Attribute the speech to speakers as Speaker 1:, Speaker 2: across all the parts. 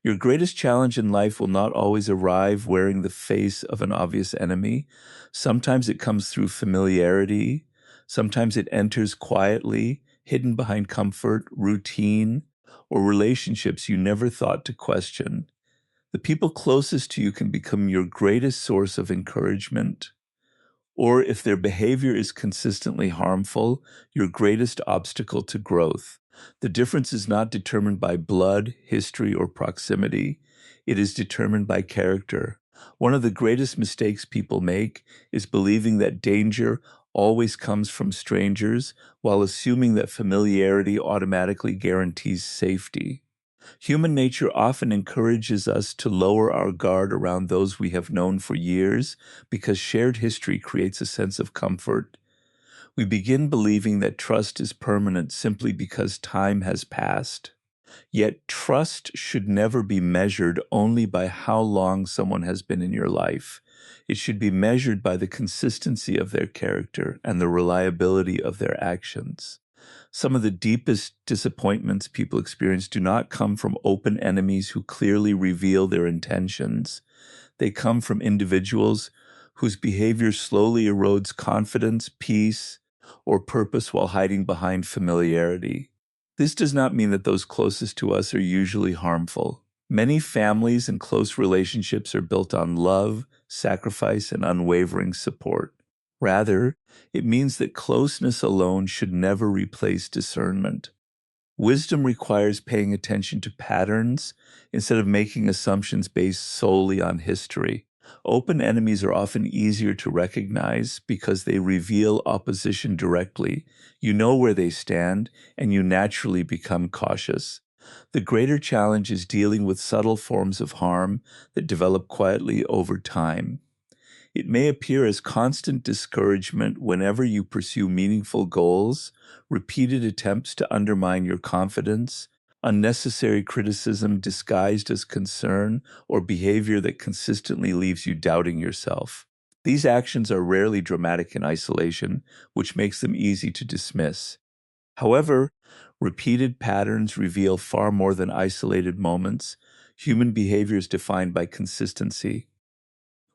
Speaker 1: Your greatest challenge in life will not always arrive wearing the face of an obvious enemy. Sometimes it comes through familiarity. Sometimes it enters quietly, hidden behind comfort, routine, or relationships you never thought to question. The people closest to you can become your greatest source of encouragement, or if their behavior is consistently harmful, your greatest obstacle to growth. The difference is not determined by blood, history, or proximity. It is determined by character. One of the greatest mistakes people make is believing that danger always comes from strangers while assuming that familiarity automatically guarantees safety. Human nature often encourages us to lower our guard around those we have known for years because shared history creates a sense of comfort. We begin believing that trust is permanent simply because time has passed. Yet trust should never be measured only by how long someone has been in your life. It should be measured by the consistency of their character and the reliability of their actions. Some of the deepest disappointments people experience do not come from open enemies who clearly reveal their intentions. They come from individuals whose behavior slowly erodes confidence, peace, or purpose while hiding behind familiarity. This does not mean that those closest to us are usually harmful. Many families and close relationships are built on love, sacrifice, and unwavering support. Rather, it means that closeness alone should never replace discernment. Wisdom requires paying attention to patterns instead of making assumptions based solely on history. Open enemies are often easier to recognize because they reveal opposition directly. You know where they stand, and you naturally become cautious. The greater challenge is dealing with subtle forms of harm that develop quietly over time. It may appear as constant discouragement whenever you pursue meaningful goals, repeated attempts to undermine your confidence, unnecessary criticism disguised as concern, or behavior that consistently leaves you doubting yourself. These actions are rarely dramatic in isolation, which makes them easy to dismiss. However, repeated patterns reveal far more than isolated moments. Human behavior is defined by consistency.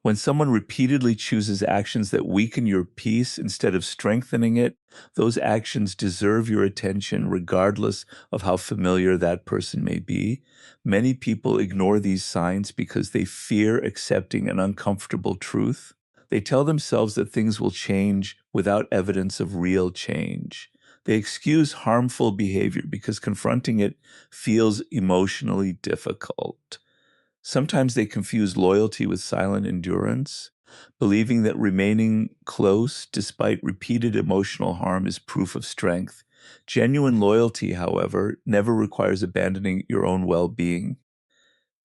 Speaker 1: When someone repeatedly chooses actions that weaken your peace instead of strengthening it, those actions deserve your attention regardless of how familiar that person may be. Many people ignore these signs because they fear accepting an uncomfortable truth. They tell themselves that things will change without evidence of real change. They excuse harmful behavior because confronting it feels emotionally difficult. Sometimes they confuse loyalty with silent endurance, believing that remaining close despite repeated emotional harm is proof of strength. Genuine loyalty, however, never requires abandoning your own well-being.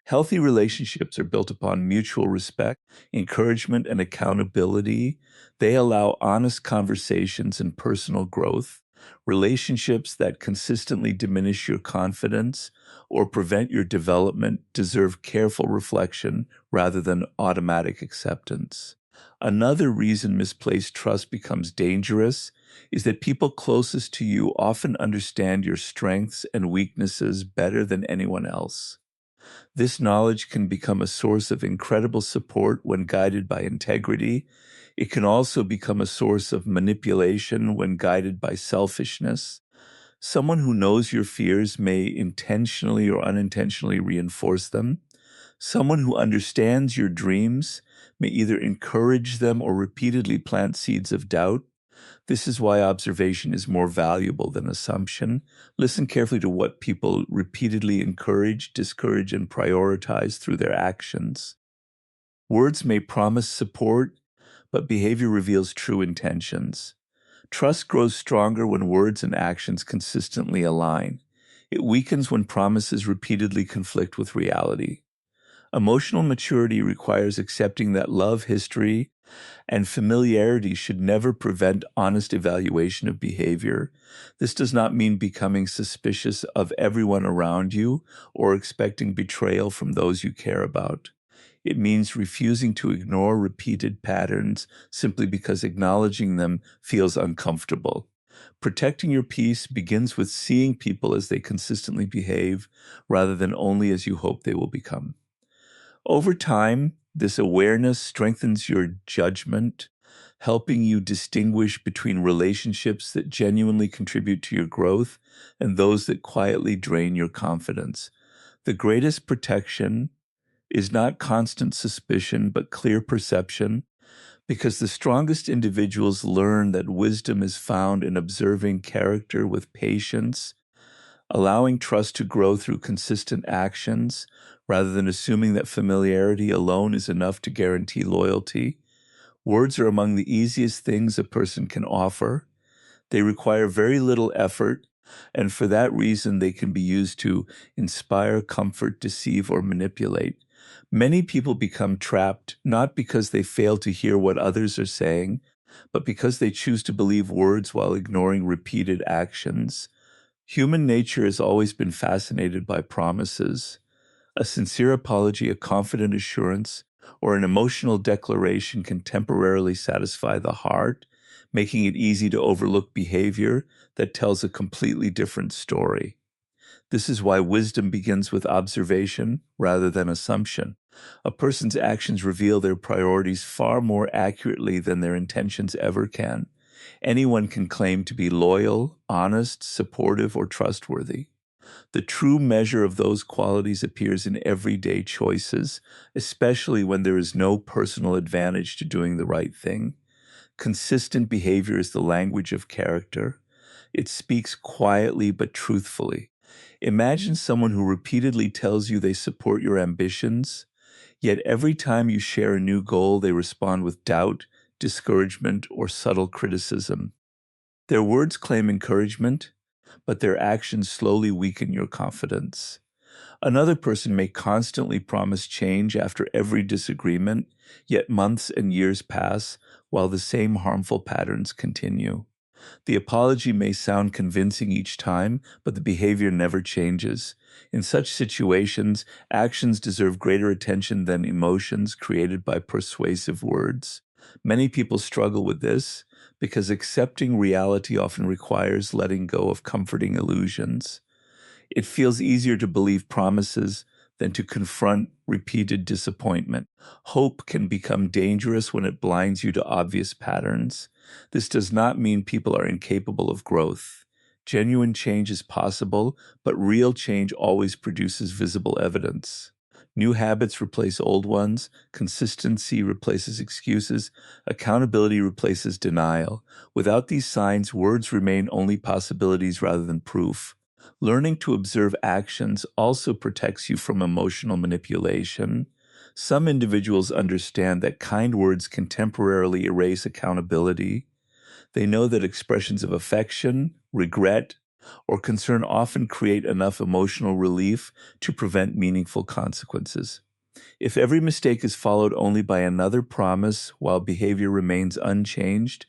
Speaker 1: Healthy relationships are built upon mutual respect, encouragement, and accountability. They allow honest conversations and personal growth. Relationships that consistently diminish your confidence or prevent your development deserve careful reflection rather than automatic acceptance. Another reason misplaced trust becomes dangerous is that people closest to you often understand your strengths and weaknesses better than anyone else. This knowledge can become a source of incredible support when guided by integrity. It can also become a source of manipulation when guided by selfishness. Someone who knows your fears may intentionally or unintentionally reinforce them. Someone who understands your dreams may either encourage them or repeatedly plant seeds of doubt. This is why observation is more valuable than assumption. Listen carefully to what people repeatedly encourage, discourage, and prioritize through their actions. Words may promise support, but behavior reveals true intentions. Trust grows stronger when words and actions consistently align. It weakens when promises repeatedly conflict with reality. Emotional maturity requires accepting that love, history, and familiarity should never prevent honest evaluation of behavior. This does not mean becoming suspicious of everyone around you or expecting betrayal from those you care about. It means refusing to ignore repeated patterns simply because acknowledging them feels uncomfortable. Protecting your peace begins with seeing people as they consistently behave rather than only as you hope they will become. Over time, this awareness strengthens your judgment, helping you distinguish between relationships that genuinely contribute to your growth and those that quietly drain your confidence. The greatest protection is not constant suspicion, but clear perception, because the strongest individuals learn that wisdom is found in observing character with patience, allowing trust to grow through consistent actions, rather than assuming that familiarity alone is enough to guarantee loyalty. Words are among the easiest things a person can offer. They require very little effort, and for that reason, they can be used to inspire, comfort, deceive, or manipulate. Many people become trapped not because they fail to hear what others are saying, but because they choose to believe words while ignoring repeated actions. Human nature has always been fascinated by promises. A sincere apology, a confident assurance, or an emotional declaration can temporarily satisfy the heart, making it easy to overlook behavior that tells a completely different story. This is why wisdom begins with observation rather than assumption. A person's actions reveal their priorities far more accurately than their intentions ever can. Anyone can claim to be loyal, honest, supportive, or trustworthy. The true measure of those qualities appears in everyday choices, especially when there is no personal advantage to doing the right thing. Consistent behavior is the language of character. It speaks quietly but truthfully. Imagine someone who repeatedly tells you they support your ambitions, yet every time you share a new goal, they respond with doubt, discouragement, or subtle criticism. Their words claim encouragement, but their actions slowly weaken your confidence. Another person may constantly promise change after every disagreement, yet months and years pass while the same harmful patterns continue. The apology may sound convincing each time, but the behavior never changes. In such situations, actions deserve greater attention than emotions created by persuasive words. Many people struggle with this because accepting reality often requires letting go of comforting illusions. It feels easier to believe promises than to confront repeated disappointment. Hope can become dangerous when it blinds you to obvious patterns. This does not mean people are incapable of growth. Genuine change is possible, but real change always produces visible evidence. New habits replace old ones, consistency replaces excuses, accountability replaces denial. Without these signs, words remain only possibilities rather than proof. Learning to observe actions also protects you from emotional manipulation. Some individuals understand that kind words can temporarily erase accountability. They know that expressions of affection, regret, or concern often create enough emotional relief to prevent meaningful consequences. If every mistake is followed only by another promise while behavior remains unchanged,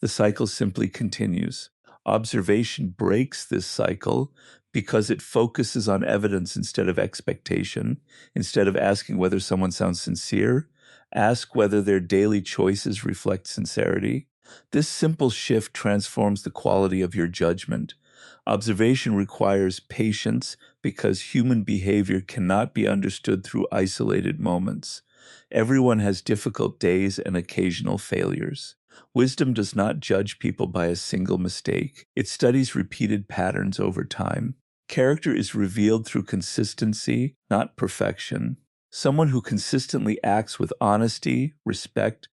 Speaker 1: the cycle simply continues. Observation breaks this cycle because it focuses on evidence instead of expectation. Instead of asking whether someone sounds sincere, ask whether their daily choices reflect sincerity. This simple shift transforms the quality of your judgment. Observation requires patience because human behavior cannot be understood through isolated moments. Everyone has difficult days and occasional failures. Wisdom does not judge people by a single mistake. It studies repeated patterns over time. Character is revealed through consistency, not perfection. Someone who consistently acts with honesty, respect,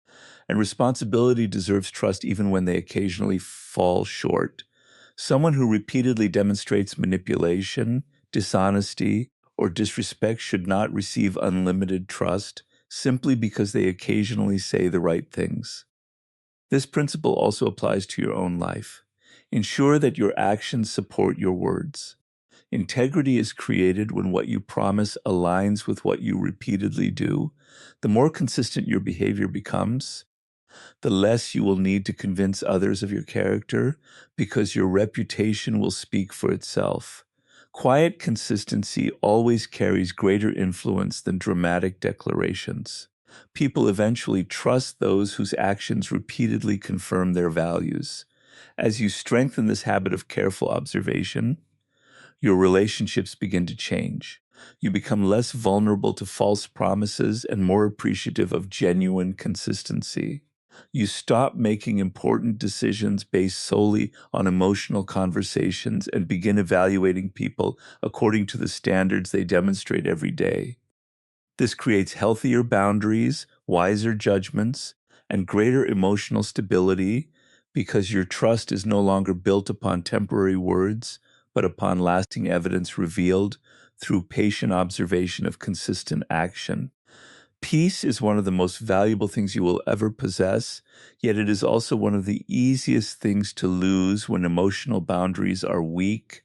Speaker 1: and responsibility deserves trust even when they occasionally fall short. Someone who repeatedly demonstrates manipulation, dishonesty, or disrespect should not receive unlimited trust simply because they occasionally say the right things. This principle also applies to your own life. Ensure that your actions support your words. Integrity is created when what you promise aligns with what you repeatedly do. The more consistent your behavior becomes, the less you will need to convince others of your character because your reputation will speak for itself. Quiet consistency always carries greater influence than dramatic declarations. People eventually trust those whose actions repeatedly confirm their values. As you strengthen this habit of careful observation, your relationships begin to change. You become less vulnerable to false promises and more appreciative of genuine consistency. You stop making important decisions based solely on emotional conversations and begin evaluating people according to the standards they demonstrate every day. This creates healthier boundaries, wiser judgments, and greater emotional stability because your trust is no longer built upon temporary words, but upon lasting evidence revealed through patient observation of consistent action. Peace is one of the most valuable things you will ever possess, yet it is also one of the easiest things to lose when emotional boundaries are weak.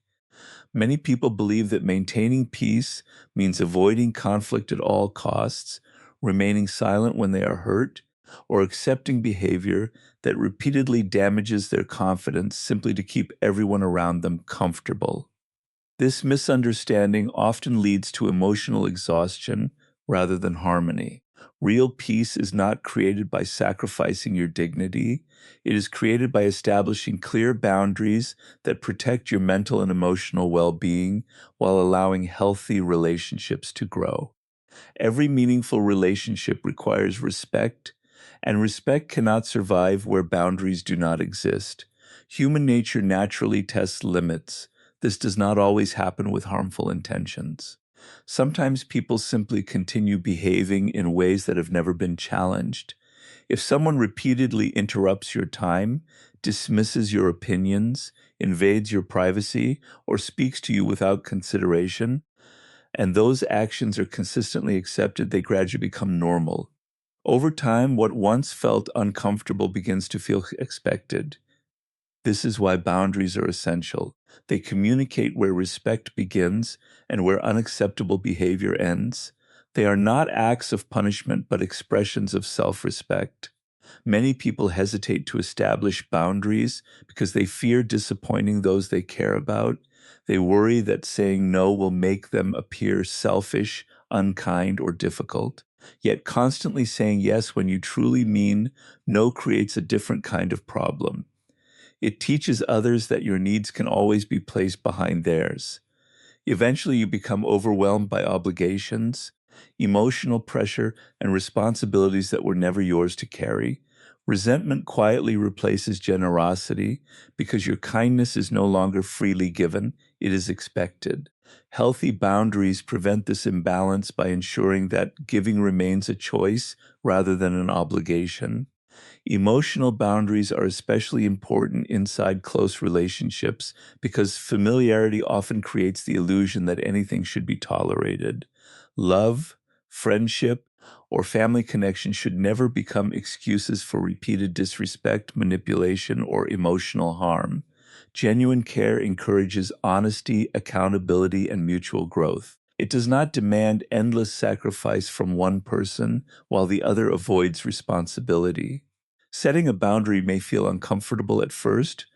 Speaker 1: Many people believe that maintaining peace means avoiding conflict at all costs, remaining silent when they are hurt, or accepting behavior that repeatedly damages their confidence simply to keep everyone around them comfortable. This misunderstanding often leads to emotional exhaustion rather than harmony. Real peace is not created by sacrificing your dignity. It is created by establishing clear boundaries that protect your mental and emotional well-being while allowing healthy relationships to grow. Every meaningful relationship requires respect, and respect cannot survive where boundaries do not exist. Human nature naturally tests limits. This does not always happen with harmful intentions. Sometimes people simply continue behaving in ways that have never been challenged. If someone repeatedly interrupts your time, dismisses your opinions, invades your privacy, or speaks to you without consideration, and those actions are consistently accepted, they gradually become normal. Over time, what once felt uncomfortable begins to feel expected. This is why boundaries are essential. They communicate where respect begins and where unacceptable behavior ends. They are not acts of punishment, but expressions of self-respect. Many people hesitate to establish boundaries because they fear disappointing those they care about. They worry that saying no will make them appear selfish, unkind, or difficult. Yet constantly saying yes when you truly mean no creates a different kind of problem. It teaches others that your needs can always be placed behind theirs. Eventually, you become overwhelmed by obligations, emotional pressure, and responsibilities that were never yours to carry. Resentment quietly replaces generosity because your kindness is no longer freely given, it is expected. Healthy boundaries prevent this imbalance by ensuring that giving remains a choice rather than an obligation. Emotional boundaries are especially important inside close relationships because familiarity often creates the illusion that anything should be tolerated. Love, friendship, or family connection should never become excuses for repeated disrespect, manipulation, or emotional harm. Genuine care encourages honesty, accountability, and mutual growth. It does not demand endless sacrifice from one person while the other avoids responsibility. Setting a boundary may feel uncomfortable at first,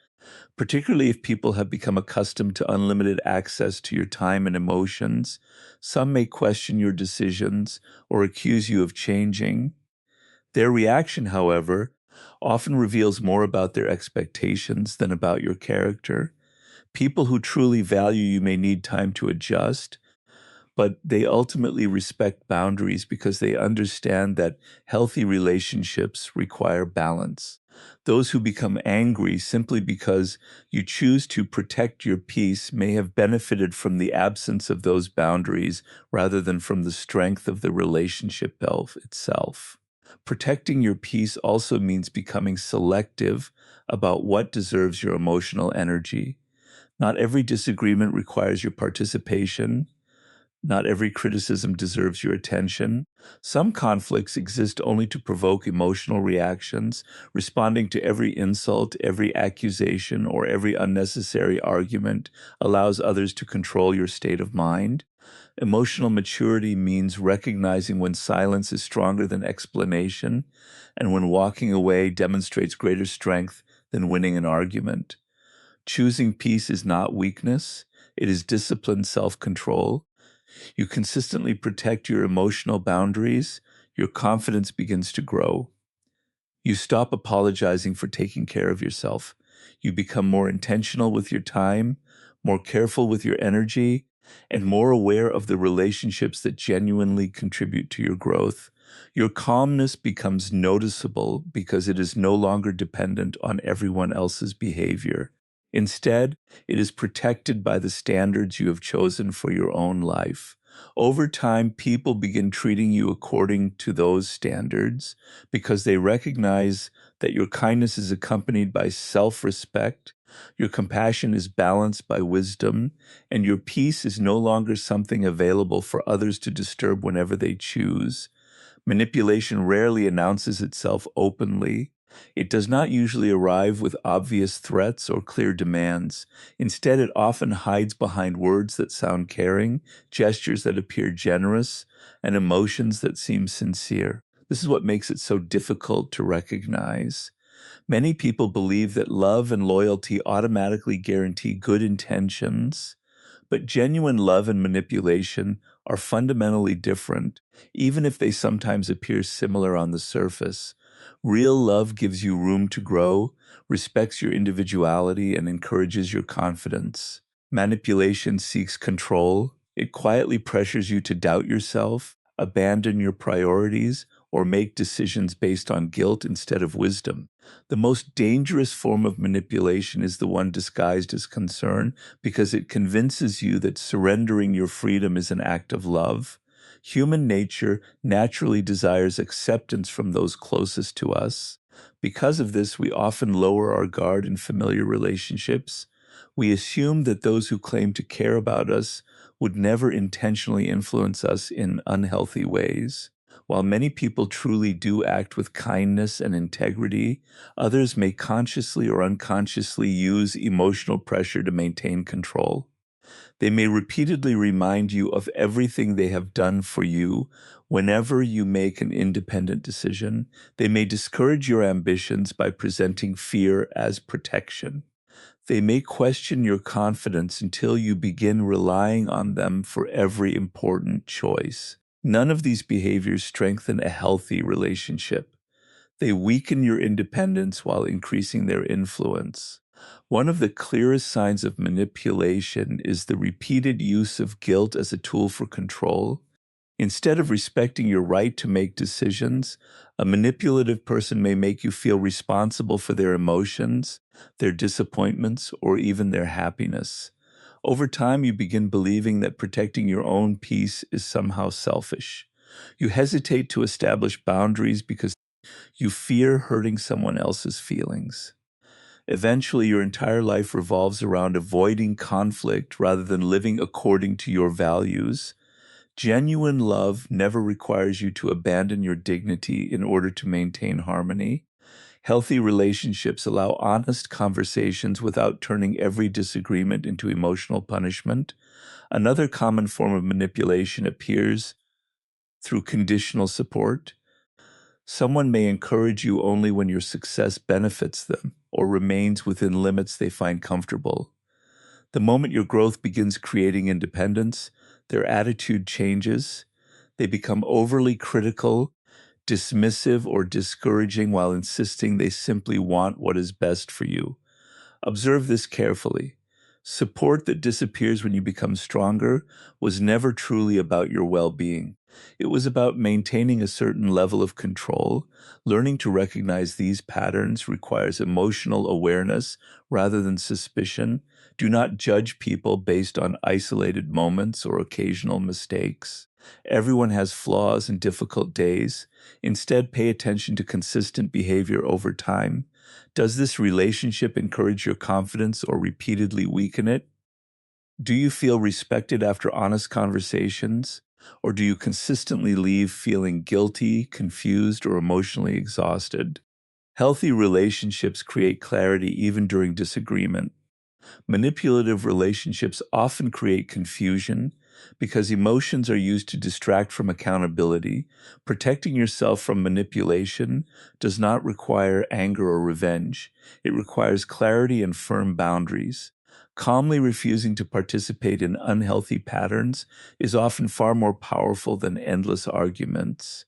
Speaker 1: particularly if people have become accustomed to unlimited access to your time and emotions. Some may question your decisions or accuse you of changing. Their reaction, however, often reveals more about their expectations than about your character. People who truly value you may need time to adjust, but they ultimately respect boundaries because they understand that healthy relationships require balance. Those who become angry simply because you choose to protect your peace may have benefited from the absence of those boundaries rather than from the strength of the relationship itself. Protecting your peace also means becoming selective about what deserves your emotional energy. Not every disagreement requires your participation. Not every criticism deserves your attention. Some conflicts exist only to provoke emotional reactions. Responding to every insult, every accusation, or every unnecessary argument allows others to control your state of mind. Emotional maturity means recognizing when silence is stronger than explanation, and when walking away demonstrates greater strength than winning an argument. Choosing peace is not weakness, it is disciplined self-control. You consistently protect your emotional boundaries, your confidence begins to grow. You stop apologizing for taking care of yourself. You become more intentional with your time, more careful with your energy, and more aware of the relationships that genuinely contribute to your growth. Your calmness becomes noticeable because it is no longer dependent on everyone else's behavior. Instead, it is protected by the standards you have chosen for your own life. Over time, people begin treating you according to those standards because they recognize that your kindness is accompanied by self-respect, your compassion is balanced by wisdom, and your peace is no longer something available for others to disturb whenever they choose. Manipulation rarely announces itself openly. It does not usually arrive with obvious threats or clear demands. Instead, it often hides behind words that sound caring, gestures that appear generous, and emotions that seem sincere. This is what makes it so difficult to recognize. Many people believe that love and loyalty automatically guarantee good intentions, but genuine love and manipulation are fundamentally different, even if they sometimes appear similar on the surface. Real love gives you room to grow, respects your individuality, and encourages your confidence. Manipulation seeks control. It quietly pressures you to doubt yourself, abandon your priorities, or make decisions based on guilt instead of wisdom. The most dangerous form of manipulation is the one disguised as concern, because it convinces you that surrendering your freedom is an act of love. Human nature naturally desires acceptance from those closest to us. Because of this, we often lower our guard in familiar relationships. We assume that those who claim to care about us would never intentionally influence us in unhealthy ways. While many people truly do act with kindness and integrity, others may consciously or unconsciously use emotional pressure to maintain control. They may repeatedly remind you of everything they have done for you whenever you make an independent decision. They may discourage your ambitions by presenting fear as protection. They may question your confidence until you begin relying on them for every important choice. None of these behaviors strengthen a healthy relationship. They weaken your independence while increasing their influence. One of the clearest signs of manipulation is the repeated use of guilt as a tool for control. Instead of respecting your right to make decisions, a manipulative person may make you feel responsible for their emotions, their disappointments, or even their happiness. Over time, you begin believing that protecting your own peace is somehow selfish. You hesitate to establish boundaries because you fear hurting someone else's feelings. Eventually, your entire life revolves around avoiding conflict rather than living according to your values. Genuine love never requires you to abandon your dignity in order to maintain harmony. Healthy relationships allow honest conversations without turning every disagreement into emotional punishment. Another common form of manipulation appears through conditional support. Someone may encourage you only when your success benefits them or remains within limits they find comfortable. The moment your growth begins creating independence, their attitude changes. They become overly critical, dismissive, or discouraging while insisting they simply want what is best for you. Observe this carefully. Support that disappears when you become stronger was never truly about your well-being. It was about maintaining a certain level of control. Learning to recognize these patterns requires emotional awareness rather than suspicion. Do not judge people based on isolated moments or occasional mistakes. Everyone has flaws and difficult days. Instead, pay attention to consistent behavior over time. Does this relationship encourage your confidence or repeatedly weaken it? Do you feel respected after honest conversations? Or do you consistently leave feeling guilty, confused, or emotionally exhausted? Healthy relationships create clarity even during disagreement. Manipulative relationships often create confusion because emotions are used to distract from accountability. Protecting yourself from manipulation does not require anger or revenge. It requires clarity and firm boundaries. Calmly refusing to participate in unhealthy patterns is often far more powerful than endless arguments.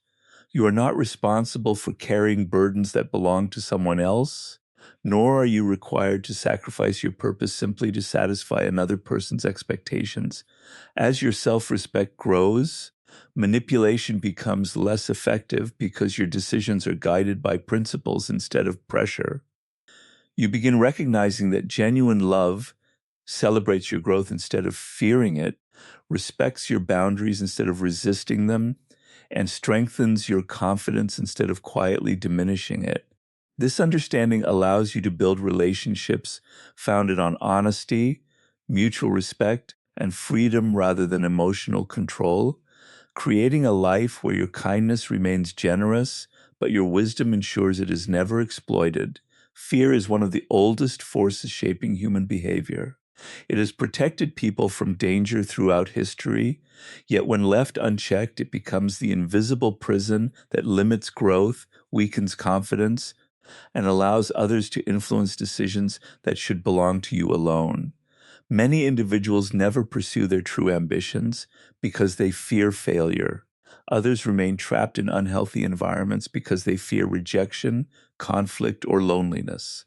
Speaker 1: You are not responsible for carrying burdens that belong to someone else. nor are you required to sacrifice your purpose simply to satisfy another person's expectations. As your self-respect grows, manipulation becomes less effective because your decisions are guided by principles instead of pressure. You begin recognizing that genuine love celebrates your growth instead of fearing it, respects your boundaries instead of resisting them, and strengthens your confidence instead of quietly diminishing it. This understanding allows you to build relationships founded on honesty, mutual respect, and freedom rather than emotional control, creating a life where your kindness remains generous, but your wisdom ensures it is never exploited. Fear is one of the oldest forces shaping human behavior. It has protected people from danger throughout history, yet when left unchecked, it becomes the invisible prison that limits growth, weakens confidence, and allows others to influence decisions that should belong to you alone. Many individuals never pursue their true ambitions because they fear failure. Others remain trapped in unhealthy environments because they fear rejection, conflict, or loneliness.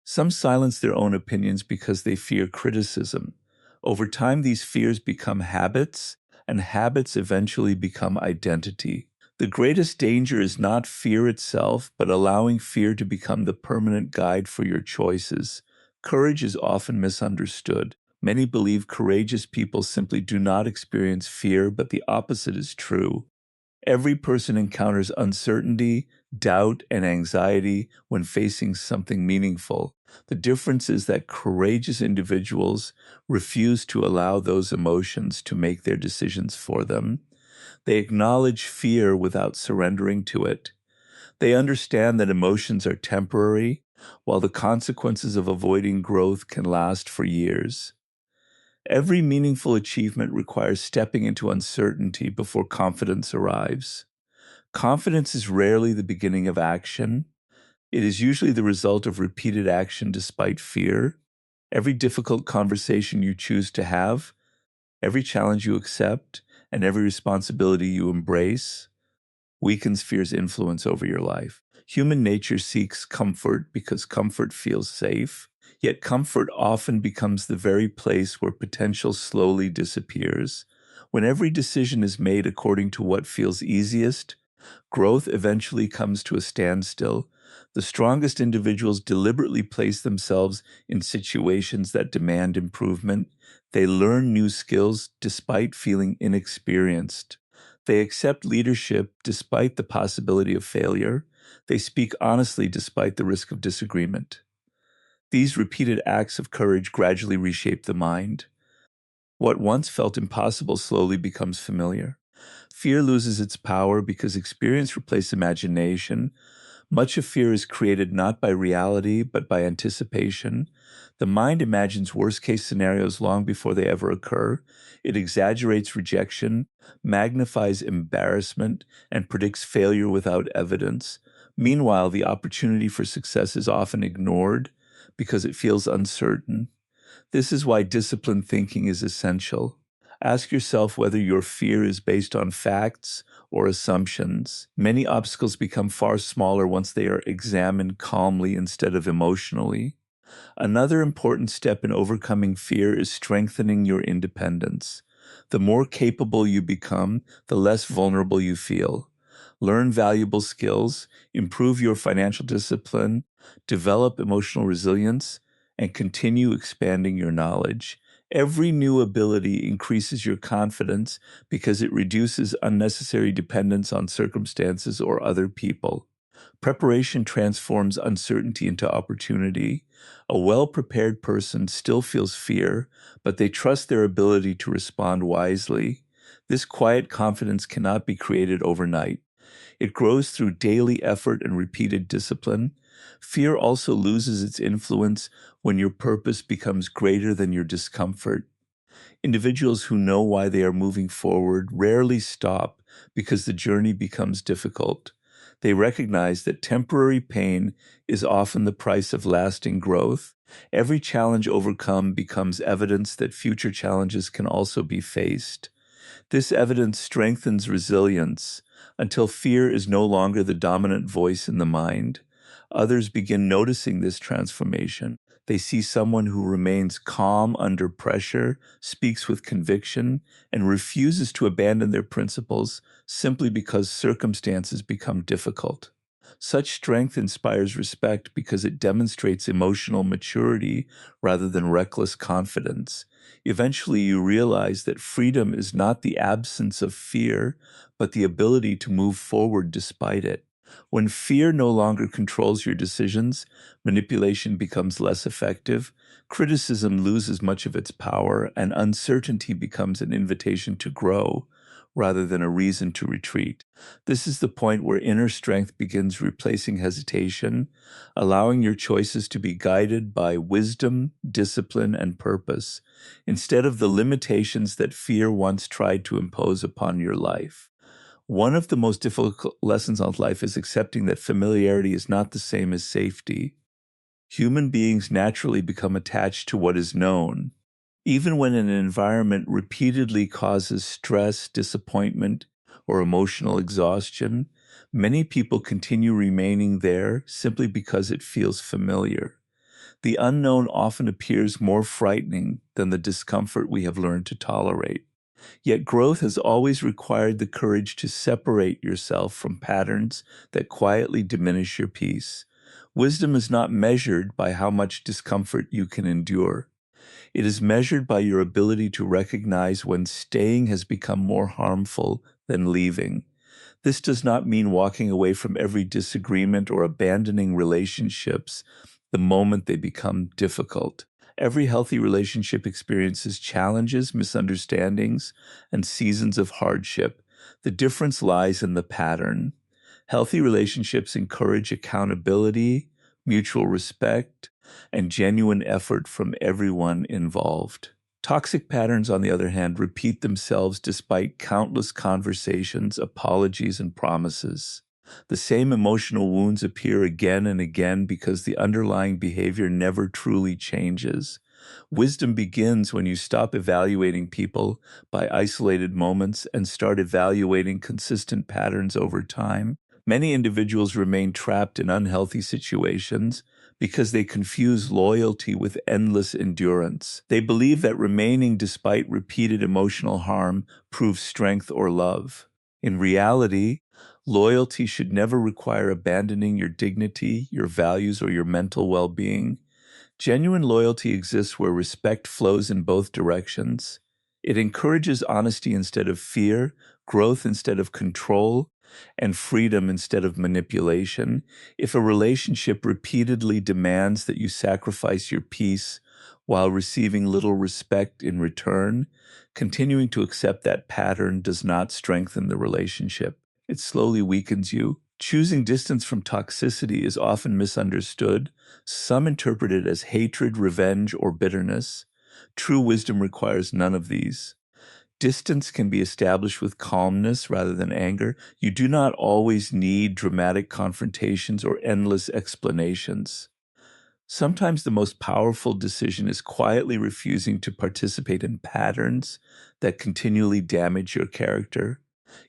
Speaker 1: Some silence their own opinions because they fear criticism. Over time, these fears become habits, and habits eventually become identity. The greatest danger is not fear itself, but allowing fear to become the permanent guide for your choices. Courage is often misunderstood. Many believe courageous people simply do not experience fear, but the opposite is true. Every person encounters uncertainty, doubt, and anxiety when facing something meaningful. The difference is that courageous individuals refuse to allow those emotions to make their decisions for them. They acknowledge fear without surrendering to it. They understand that emotions are temporary, while the consequences of avoiding growth can last for years. Every meaningful achievement requires stepping into uncertainty before confidence arrives. Confidence is rarely the beginning of action. It is usually the result of repeated action despite fear. Every difficult conversation you choose to have, every challenge you accept, and every responsibility you embrace weakens fear's influence over your life. Human nature seeks comfort because comfort feels safe, yet comfort often becomes the very place where potential slowly disappears. When every decision is made according to what feels easiest, growth eventually comes to a standstill. The strongest individuals deliberately place themselves in situations that demand improvement. They learn new skills despite feeling inexperienced. They accept leadership despite the possibility of failure. They speak honestly despite the risk of disagreement. These repeated acts of courage gradually reshape the mind. What once felt impossible slowly becomes familiar. Fear loses its power because experience replaces imagination. Much of fear is created not by reality, but by anticipation. The mind imagines worst-case scenarios long before they ever occur. It exaggerates rejection, magnifies embarrassment, and predicts failure without evidence. Meanwhile, the opportunity for success is often ignored because it feels uncertain. This is why disciplined thinking is essential. Ask yourself whether your fear is based on facts or assumptions. Many obstacles become far smaller once they are examined calmly instead of emotionally. Another important step in overcoming fear is strengthening your independence. The more capable you become, the less vulnerable you feel. Learn valuable skills, improve your financial discipline, develop emotional resilience, and continue expanding your knowledge. Every new ability increases your confidence because it reduces unnecessary dependence on circumstances or other people. Preparation transforms uncertainty into opportunity. A well-prepared person still feels fear, but they trust their ability to respond wisely. This quiet confidence cannot be created overnight. It grows through daily effort and repeated discipline. Fear also loses its influence when your purpose becomes greater than your discomfort. Individuals who know why they are moving forward rarely stop because the journey becomes difficult. They recognize that temporary pain is often the price of lasting growth. Every challenge overcome becomes evidence that future challenges can also be faced. This evidence strengthens resilience until fear is no longer the dominant voice in the mind. Others begin noticing this transformation. They see someone who remains calm under pressure, speaks with conviction, and refuses to abandon their principles simply because circumstances become difficult. Such strength inspires respect because it demonstrates emotional maturity rather than reckless confidence. Eventually, you realize that freedom is not the absence of fear, but the ability to move forward despite it. When fear no longer controls your decisions, manipulation becomes less effective, criticism loses much of its power, and uncertainty becomes an invitation to grow rather than a reason to retreat. This is the point where inner strength begins replacing hesitation, allowing your choices to be guided by wisdom, discipline, and purpose, instead of the limitations that fear once tried to impose upon your life. One of the most difficult lessons of life is accepting that familiarity is not the same as safety. Human beings naturally become attached to what is known. Even when an environment repeatedly causes stress, disappointment, or emotional exhaustion, many people continue remaining there simply because it feels familiar. The unknown often appears more frightening than the discomfort we have learned to tolerate. Yet growth has always required the courage to separate yourself from patterns that quietly diminish your peace. Wisdom is not measured by how much discomfort you can endure. It is measured by your ability to recognize when staying has become more harmful than leaving. This does not mean walking away from every disagreement or abandoning relationships the moment they become difficult. Every healthy relationship experiences challenges, misunderstandings, and seasons of hardship. The difference lies in the pattern. Healthy relationships encourage accountability, mutual respect, and genuine effort from everyone involved. Toxic patterns, on the other hand, repeat themselves despite countless conversations, apologies, and promises. The same emotional wounds appear again and again because the underlying behavior never truly changes. Wisdom begins when you stop evaluating people by isolated moments and start evaluating consistent patterns over time. Many individuals remain trapped in unhealthy situations because they confuse loyalty with endless endurance. They believe that remaining despite repeated emotional harm proves strength or love. In reality, loyalty should never require abandoning your dignity, your values, or your mental well-being. Genuine loyalty exists where respect flows in both directions. It encourages honesty instead of fear, growth instead of control, and freedom instead of manipulation. If a relationship repeatedly demands that you sacrifice your peace while receiving little respect in return, continuing to accept that pattern does not strengthen the relationship. It slowly weakens you. Choosing distance from toxicity is often misunderstood. Some interpret it as hatred, revenge, or bitterness. True wisdom requires none of these. Distance can be established with calmness rather than anger. You do not always need dramatic confrontations or endless explanations. Sometimes the most powerful decision is quietly refusing to participate in patterns that continually damage your character.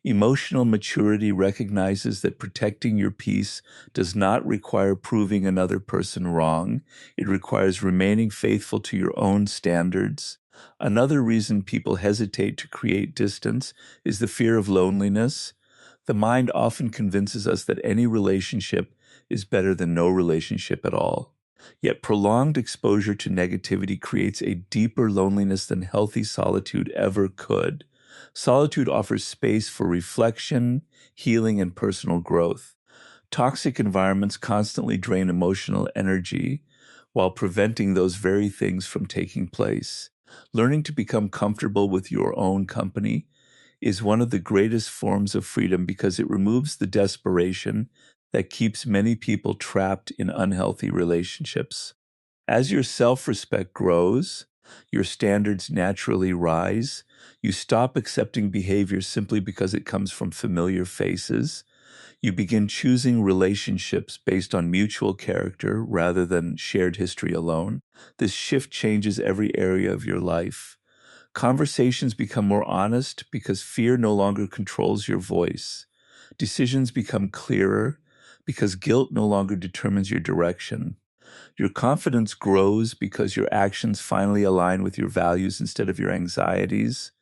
Speaker 1: Emotional maturity recognizes that protecting your peace does not require proving another person wrong. It requires remaining faithful to your own standards. Another reason people hesitate to create distance is the fear of loneliness. The mind often convinces us that any relationship is better than no relationship at all. Yet prolonged exposure to negativity creates a deeper loneliness than healthy solitude ever could. Solitude offers space for reflection, healing, and personal growth. Toxic environments constantly drain emotional energy while preventing those very things from taking place. Learning to become comfortable with your own company is one of the greatest forms of freedom because it removes the desperation that keeps many people trapped in unhealthy relationships. As your self-respect grows, your standards naturally rise. You stop accepting behavior simply because it comes from familiar faces. You begin choosing relationships based on mutual character rather than shared history alone. This shift changes every area of your life. Conversations become more honest because fear no longer controls your voice. Decisions become clearer because guilt no longer determines your direction. Your confidence grows because your actions finally align with your values instead of your anxieties.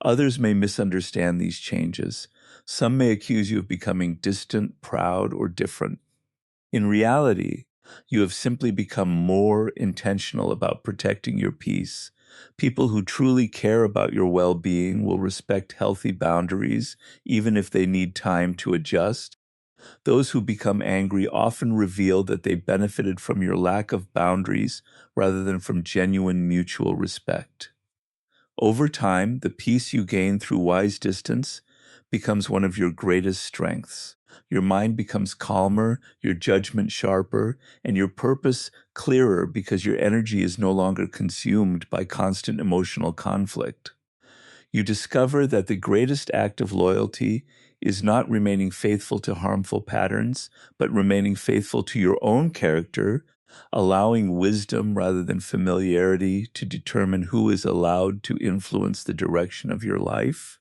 Speaker 1: Others may misunderstand these changes. Some may accuse you of becoming distant, proud, or different. In reality, you have simply become more intentional about protecting your peace. People who truly care about your well-being will respect healthy boundaries, even if they need time to adjust. Those who become angry often reveal that they benefited from your lack of boundaries rather than from genuine mutual respect. Over time, the peace you gain through wise distance becomes one of your greatest strengths. Your mind becomes calmer, your judgment sharper, and your purpose clearer because your energy is no longer consumed by constant emotional conflict. You discover that the greatest act of loyalty is not remaining faithful to harmful patterns, but remaining faithful to your own character, allowing wisdom rather than familiarity to determine who is allowed to influence the direction of your life.